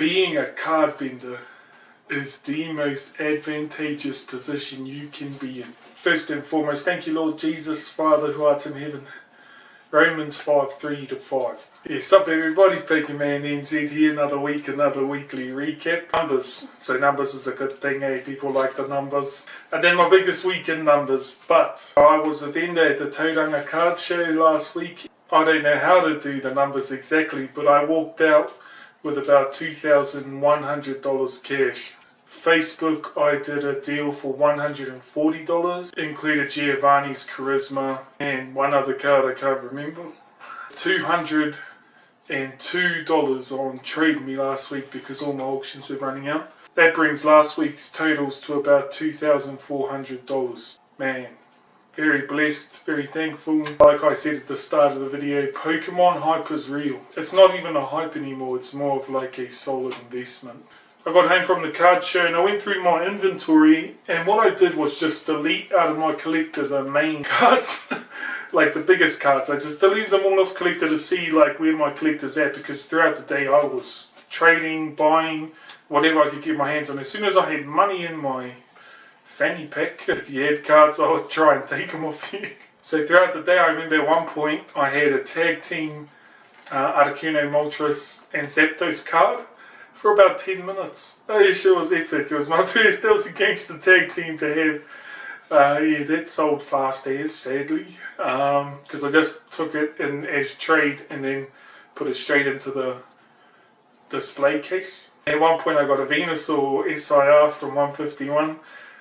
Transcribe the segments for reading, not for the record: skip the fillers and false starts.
being a card vendor is the most advantageous position you can be in. First and foremost, thank you, Lord Jesus, Father who art in heaven. Romans 5:3-5. Yes, up everybody, PokeManNZ here, another week, another weekly recap. Numbers. So numbers is a good thing, eh? People like the numbers. And then my biggest week in numbers. But I was a vendor at the Tauranga card show last week. I don't know how to do the numbers exactly, but I walked out with about $2,100 cash. Facebook, I did a deal for $140, included Giovanni's Charisma and one other card I can't remember. $202 on Trade Me last week because all my auctions were running out. That brings last week's totals to about $2,400. Man, very blessed, very thankful. Like I said at the start of the video, Pokemon hype is real. It's not even a hype anymore, it's more of like a solid investment. I got home from the card show and I went through my inventory, and what I did was just delete out of my collector the main cards, like the biggest cards. I just deleted them all off collector to see like where my collector's at, because throughout the day I was trading, buying, whatever I could get my hands on. As soon as I had money in my fanny pack, if you had cards I would try and take them off you. So throughout the day I remember at one point I had a tag team Articuno, Moltres and Zapdos card for about 10 minutes. Oh, sure was epic. It was my first Elsie Gangster tag team to have. Yeah, that sold fast as, sadly. Because I just took it in as trade and then put it straight into the display case. At one point I got a Venusaur SIR from 151.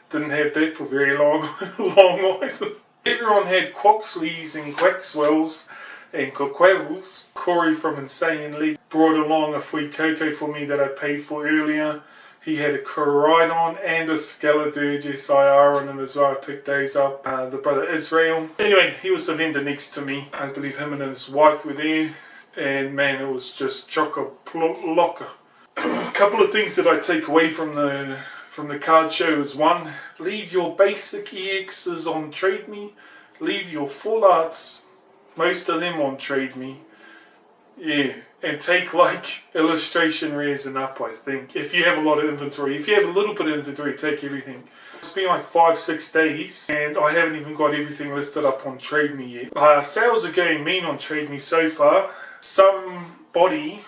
Didn't have that for very long either. Everyone had Quaxleys and Quaxwells and Quaquavels. Corey from Insane League brought along a free Coco for me that I paid for earlier. He had a Coridon and a Skeledirge SIR on him as well. I picked those up. The brother Israel. Anyway, he was the vendor next to me. I believe him and his wife were there. And man, it was just chock-a-block. A couple of things that I take away from the card show is: one, leave your basic EXs on Trade Me. Leave your full arts, most of them on Trade Me. Yeah, and take like illustration rares and up, I think. If you have a lot of inventory. If you have a little bit of inventory, take everything. It's been like 5-6 days and I haven't even got everything listed up on Trade Me yet. Sales are going mean on Trade Me so far. Somebody,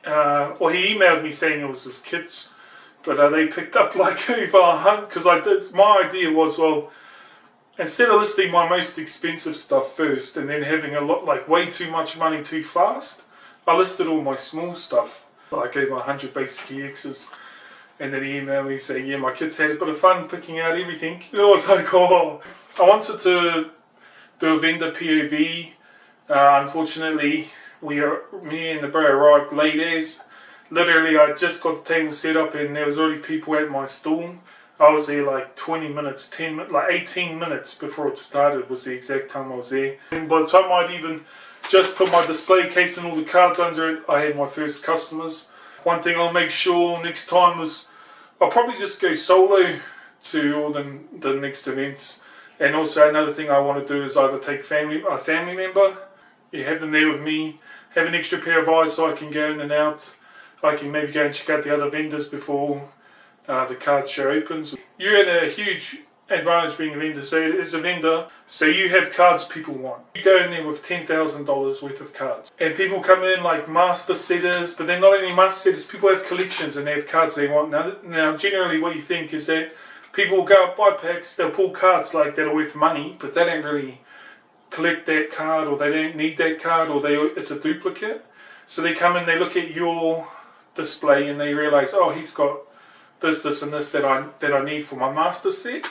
well, he emailed me saying it was his kids, but they picked up like over 100, because my idea was, well, instead of listing my most expensive stuff first and then having a lot, like way too much money too fast, I listed all my small stuff. I gave him 100 basic EXs, and then he emailed me saying, yeah, my kids had a bit of fun picking out everything. I was like, oh. I wanted to do a vendor POV. Unfortunately, me and the bro arrived late as. Literally, I just got the table set up and there was already people at my stall. I was there like 20 minutes, 10 minutes, like 18 minutes before it started was the exact time I was there. And by the time I'd even just put my display case and all the cards under it, I had my first customers. One thing I'll make sure next time is I'll probably just go solo to all the next events. And also another thing I want to do is either take a family member, have them there with me, have an extra pair of eyes so I can go in and out. I can maybe go and check out the other vendors before the card show opens. You're at a huge advantage being a vendor. So as a vendor, so you have cards people want. You go in there with $10,000 worth of cards. And people come in like master setters, but they're not only master setters, people have collections and they have cards they want. Now generally what you think is that people will go up, buy packs, they'll pull cards like that are worth money, but they don't really collect that card, or they don't need that card, or it's a duplicate. So they come in, they look at your display and they realize, oh, he's got this and this that I need for my master set.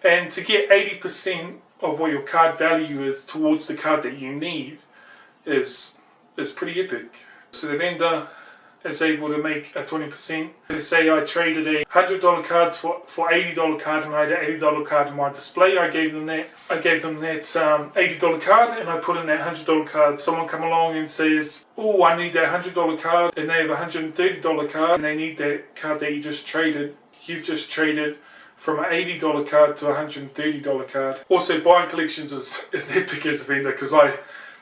And to get 80% of what your card value is towards the card that you need is pretty epic. So the vendor is able to make a 20%. So say I traded a $100 cards for $80 card, and I had an $80 card in my display. I gave them that $80 card, and I put in that $100 card. Someone come along and says, oh, I need that $100 card, and they have a $130 card, and they need that card that you just traded. You've just traded from an $80 card to a $130 card. Also, buying collections is epic as a vendor, because I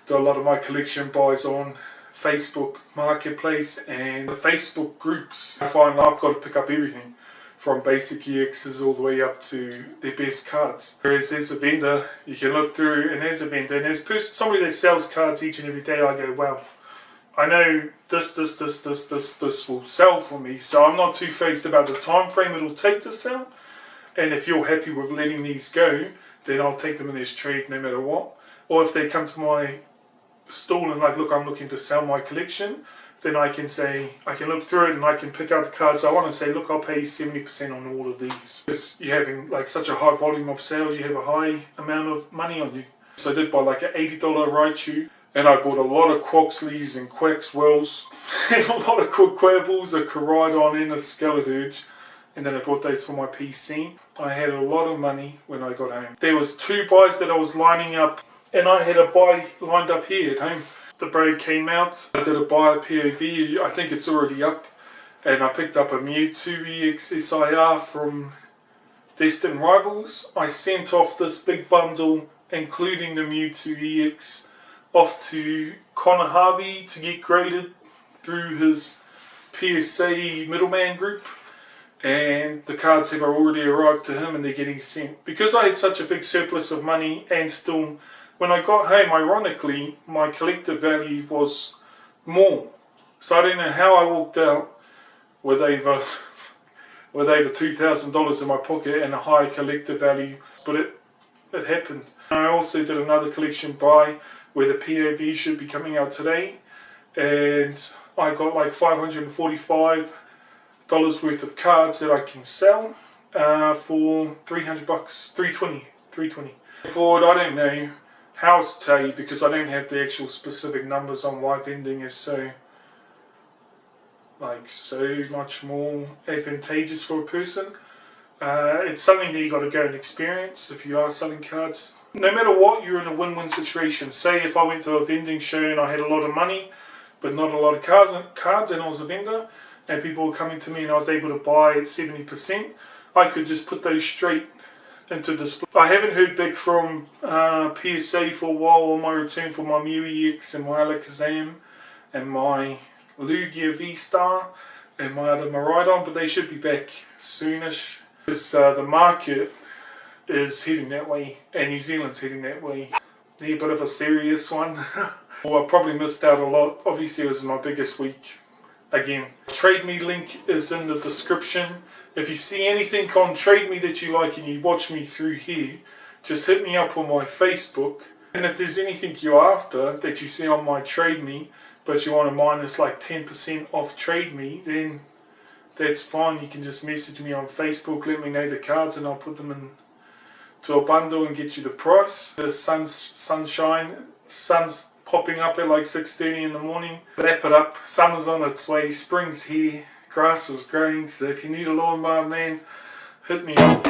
do a lot of my collection buys on Facebook Marketplace and the Facebook groups. I find I've got to pick up everything from basic EXs all the way up to their best cards. Whereas there's a vendor, you can look through, and there's a vendor, and there's somebody that sells cards each and every day. I go, wow, I know this will sell for me, so I'm not too phased about the time frame it'll take to sell. And if you're happy with letting these go, then I'll take them in this trade no matter what. Or if they come to my stall and like, look, I'm looking to sell my collection, then I can say, I can look through it and I can pick out the cards I want and say, look, I'll pay 70% on all of these. Because you're having like such a high volume of sales, you have a high amount of money on you. So I did buy like an $80 Raichu, and I bought a lot of Quaxleys and Quaxwells, and a lot of Quaquables, a Koraidon and a Skeledirge. And then I bought those for my PC. I had a lot of money when I got home. There was 2 buys that I was lining up, and I had a buy lined up here at home. The break came out, I did a buy POV, I think it's already up, and I picked up a Mewtwo EX SIR from Destined Rivals. I sent off this big bundle, including the Mewtwo EX, off to Connor Harvey to get graded through his PSA middleman group, and the cards have already arrived to him and they're getting sent. Because I had such a big surplus of money, and still, when I got home, ironically, my collective value was more. So I don't know how I walked out with over $2,000 in my pocket and a high collective value, but it happened. I also did another collection buy where the POV should be coming out today, and I got like $545 worth of cards that I can sell for $300, $320. Forward, I don't know how to tell you because I don't have the actual specific numbers on why vending is so much more advantageous for a person. It's something that you got to go and experience if you are selling cards. No matter what, you're in a win-win situation. Say if I went to a vending show and I had a lot of money but not a lot of cards and I was a vendor and people were coming to me and I was able to buy at 70%, I could just put those straight into display. I haven't heard back from PSA for a while on my return for my Mew EX and my Alakazam and my Lugia V-Star and my other Miraidon, but they should be back soonish. Because the market is heading that way and New Zealand's heading that way. They're a bit of a serious one. Well, I probably missed out a lot. Obviously it was my biggest week. Again, Trade Me link is in the description. If you see anything on Trade Me that you like and you watch me through here, just hit me up on my Facebook. And if there's anything you're after that you see on my Trade Me, but you want to minus like 10% off Trade Me, then that's fine. You can just message me on Facebook, let me know the cards, and I'll put them into a bundle and get you the price. The sun's popping up at like 6:30 in the morning. Wrap it up, summer's on its way, spring's here, grass is growing, so if you need a lawnmower, man, hit me up.